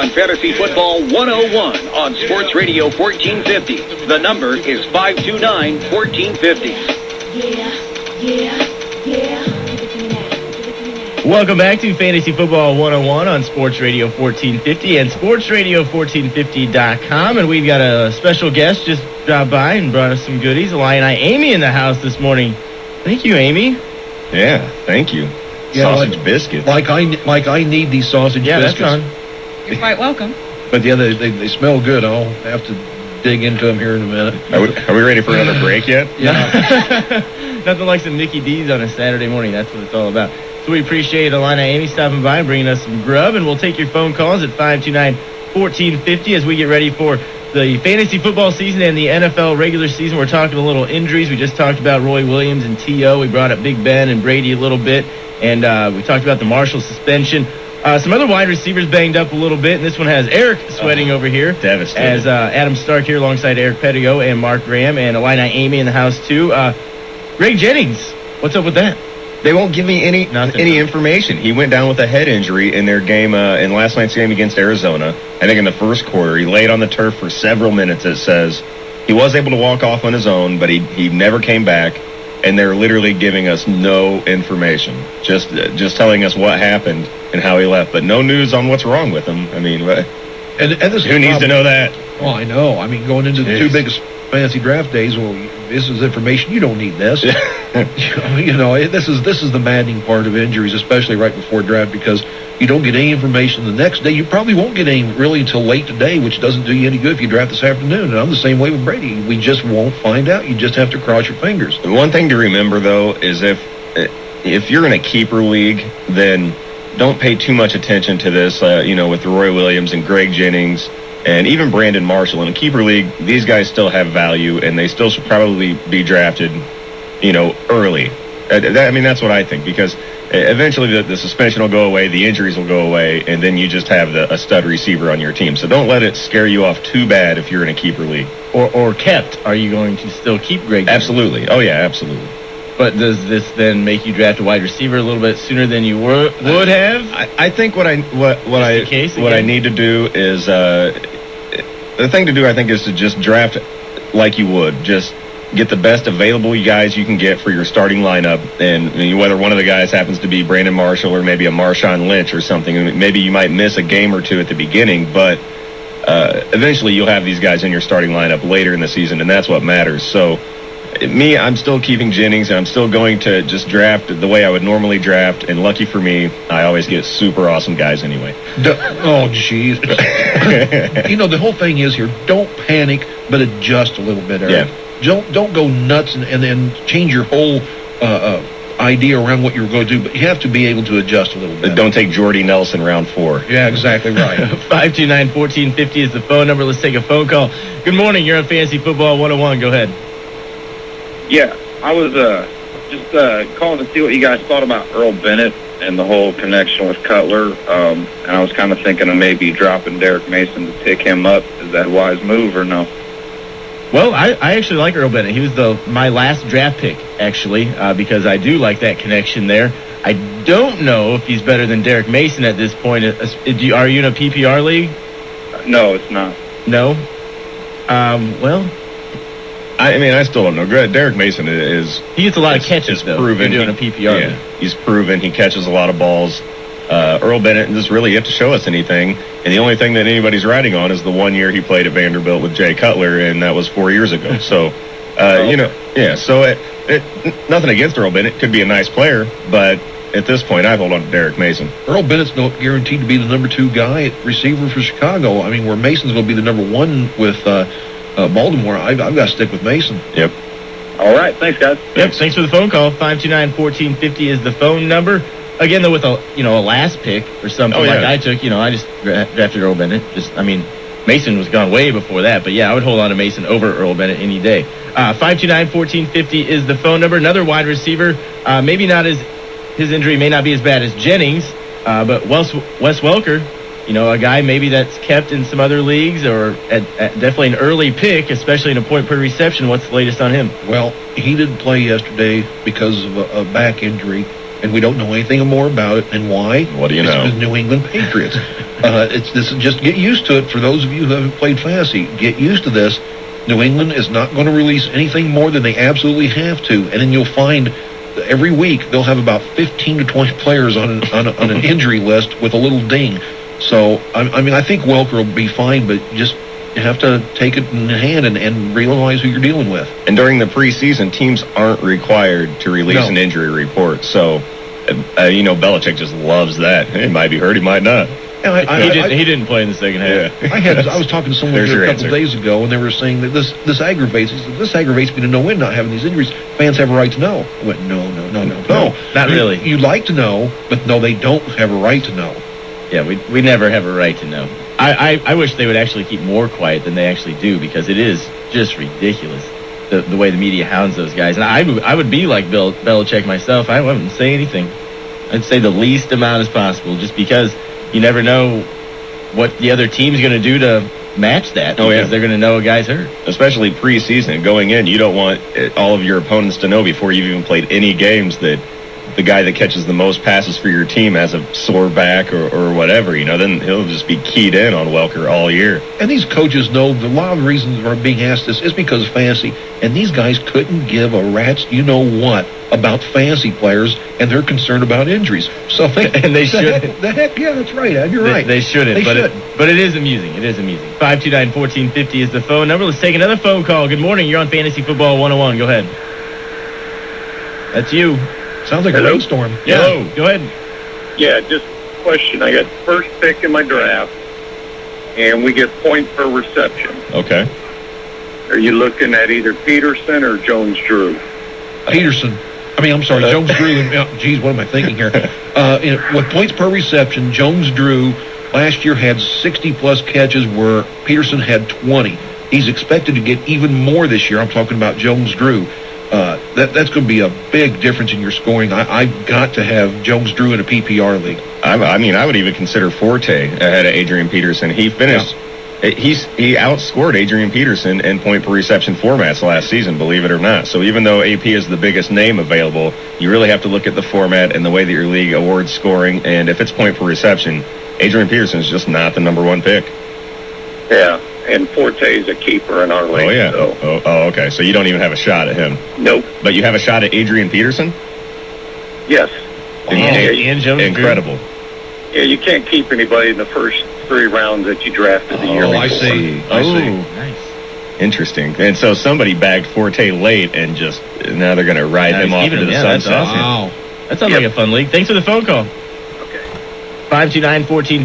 on Fantasy Football 101 on Sports Radio 1450. The number is 529-1450. Welcome back to Fantasy Football 101 on Sports Radio 1450 and sportsradio1450.com. And we've got a special guest just dropped by and brought us some goodies. Illini Amy in the house this morning. Thank you, Amy. Yeah, thank you. Yeah, sausage biscuits. Like I need these sausage biscuits. Yeah, that's on. You're quite welcome. But yeah, they smell good. I'll have to dig into them here in a minute. Are we ready for another break yet? Yeah. Nothing like some Mickey D's on a Saturday morning. That's what it's all about. So we appreciate Illini Amy stopping by and bringing us some grub, and we'll take your phone calls at 529-1450 as we get ready for the fantasy football season and the NFL regular season. We're talking a little injuries. We just talked about Roy Williams and T.O. We brought up Big Ben and Brady a little bit, and we talked about the Marshall suspension. Some other wide receivers banged up a little bit, and this one has Eric sweating over here. Devastated. As Adam Stark here alongside Eric Pedigo and Mark Graham and Illini Amy in the house too. Greg Jennings, what's up with that? They won't give me any information. He went down with a head injury in their game, in last night's game against Arizona. I think in the first quarter, he laid on the turf for several minutes, it says. He was able to walk off on his own, but he never came back. And they're literally giving us no information. Just telling us what happened and how he left, but no news on what's wrong with him. I mean, and this who needs to know that? Oh, I know. I mean, going into the two biggest fantasy draft days, well, this is information. You don't need this. This is the maddening part of injuries, especially right before draft, because you don't get any information the next day. You probably won't get any really until late today, which doesn't do you any good if you draft this afternoon. And I'm the same way with Brady. We just won't find out. You just have to cross your fingers. The one thing to remember, though, is if you're in a keeper league, then don't pay too much attention to this, with Roy Williams and Greg Jennings and even Brandon Marshall. In a keeper league, these guys still have value, and they still should probably be drafted, early. That's what I think, because eventually the suspension will go away, the injuries will go away, and then you just have a stud receiver on your team. So don't let it scare you off too bad if you're in a keeper league. Or kept. Are you going to still keep Greg Jennings? Absolutely. Oh, yeah, absolutely. But does this then make you draft a wide receiver a little bit sooner than you would have? I think what I need to do is the thing to do, I think, is to just draft like you would. Just get the best available guys you can get for your starting lineup, and whether one of the guys happens to be Brandon Marshall or maybe a Marshawn Lynch or something. Maybe you might miss a game or two at the beginning, but eventually you'll have these guys in your starting lineup later in the season, and that's what matters. So I'm still keeping Jennings, and I'm still going to just draft the way I would normally draft, and lucky for me, I always get super awesome guys anyway. Oh, jeez. The whole thing is here, don't panic, but adjust a little bit, Eric. Yeah. Don't go nuts and then change your whole idea around what you're going to do, but you have to be able to adjust a little bit. Don't take Jordy Nelson round 4. Yeah, exactly right. 529-1450 is the phone number. Let's take a phone call. Good morning. You're on Fantasy Football 101. Go ahead. Yeah, I was just calling to see what you guys thought about Earl Bennett and the whole connection with Cutler. And I was kind of thinking of maybe dropping Derek Mason to pick him up. Is that a wise move or no? Well, I actually like Earl Bennett. He was my last draft pick, actually, because I do like that connection there. I don't know if he's better than Derek Mason at this point. Are you in a PPR league? No, it's not. No? Well, I still don't know. Derek Mason he gets a lot of catches, though. Proven. You're doing a PPR league. He's proven. He catches a lot of balls. Earl Bennett doesn't really have to show us anything, and the only thing that anybody's writing on is the 1 year he played at Vanderbilt with Jay Cutler, and that was 4 years ago. So, So nothing against Earl Bennett. Could be a nice player, but at this point, I hold on to Derek Mason. Earl Bennett's not guaranteed to be the number 2 guy at receiver for Chicago. I mean, where Mason's going to be the number 1 with Baltimore, I've got to stick with Mason. Yep. All right. Thanks, guys. Yep. Thanks for the phone call. 529-1450 is the phone number. Again, though, with a last pick or something like I took, I just drafted Earl Bennett. Mason was gone way before that, but yeah, I would hold on to Mason over Earl Bennett any day. 529-1450 is the phone number. Another wide receiver, maybe not his injury may not be as bad as Jennings, but Wes Welker, a guy maybe that's kept in some other leagues or at definitely an early pick, especially in a point per reception. What's the latest on him? Well, he didn't play yesterday because of a back injury, and we don't know anything more about it and why. What do you know? It's the New England Patriots. Just get used to it. For those of you who haven't played fantasy, get used to this. New England is not going to release anything more than they absolutely have to, and then you'll find every week they'll have about 15 to 20 players on an injury list with a little ding. So I think Welker will be fine, but just you have to take it in hand and realize who you're dealing with. And during the preseason, teams aren't required to release an injury report. So, Belichick just loves that. He might be hurt, he might not. He didn't play in the second half. I was talking to someone here a couple of days ago, and they were saying that this aggravates. This aggravates me to no end, not having these injuries. Fans have a right to know. I went, no, not really. You'd like to know, but no, they don't have a right to know. Yeah, we never have a right to know. I wish they would actually keep more quiet than they actually do, because it is just ridiculous the way the media hounds those guys. And I would be like Bill Belichick myself. I wouldn't say anything. I'd say the least amount as possible, just because you never know what the other team's going to do to match that. Because they're going to know a guy's hurt. Especially preseason. Going in, you don't want all of your opponents to know before you've even played any games that the guy that catches the most passes for your team has a sore back or whatever, then he'll just be keyed in on Welker all year. And these coaches know a lot of the reasons are being asked this is because of fantasy, and these guys couldn't give a rat's what about fantasy players, and they're concerned about injuries. So and they should. The heck, yeah, that's right, Ed. You're right. They shouldn't. But it is amusing. It is amusing. 529-1450 is the phone number. Let's take another phone call. Good morning. You're on Fantasy Football 101. Go ahead. That's you. Sounds like a rainstorm. Yeah. Hello. Go ahead. Yeah, just a question. I got first pick in my draft, and we get point per reception. Okay. Are you looking at either Peterson or Jones-Drew? Peterson. Jones-Drew. Geez, what am I thinking here? With points per reception, Jones-Drew last year had 60-plus catches where Peterson had 20. He's expected to get even more this year. I'm talking about Jones-Drew. That's going to be a big difference in your scoring. I've got to have Jones-Drew in a PPR league. I would even consider Forte ahead of Adrian Peterson. He finished... Yeah. He outscored Adrian Peterson in point per reception formats last season, believe it or not. So even though AP is the biggest name available, you really have to look at the format and the way that your league awards scoring. And if it's point per reception, Adrian Peterson is just not the number one pick. Yeah, and Forte is a keeper in our league. Oh, yeah. So. Okay. So you don't even have a shot at him. Nope. But you have a shot at Adrian Peterson? Yes. And Jones. Incredible. Yeah, you can't keep anybody in the first 3 rounds that you drafted the year before. I see. Nice. Interesting. And so somebody bagged Forte late and just now they're going to ride him off into the sunset. That's awesome. Wow. That sounds like a fun league. Thanks for the phone call. Okay. 529-1450.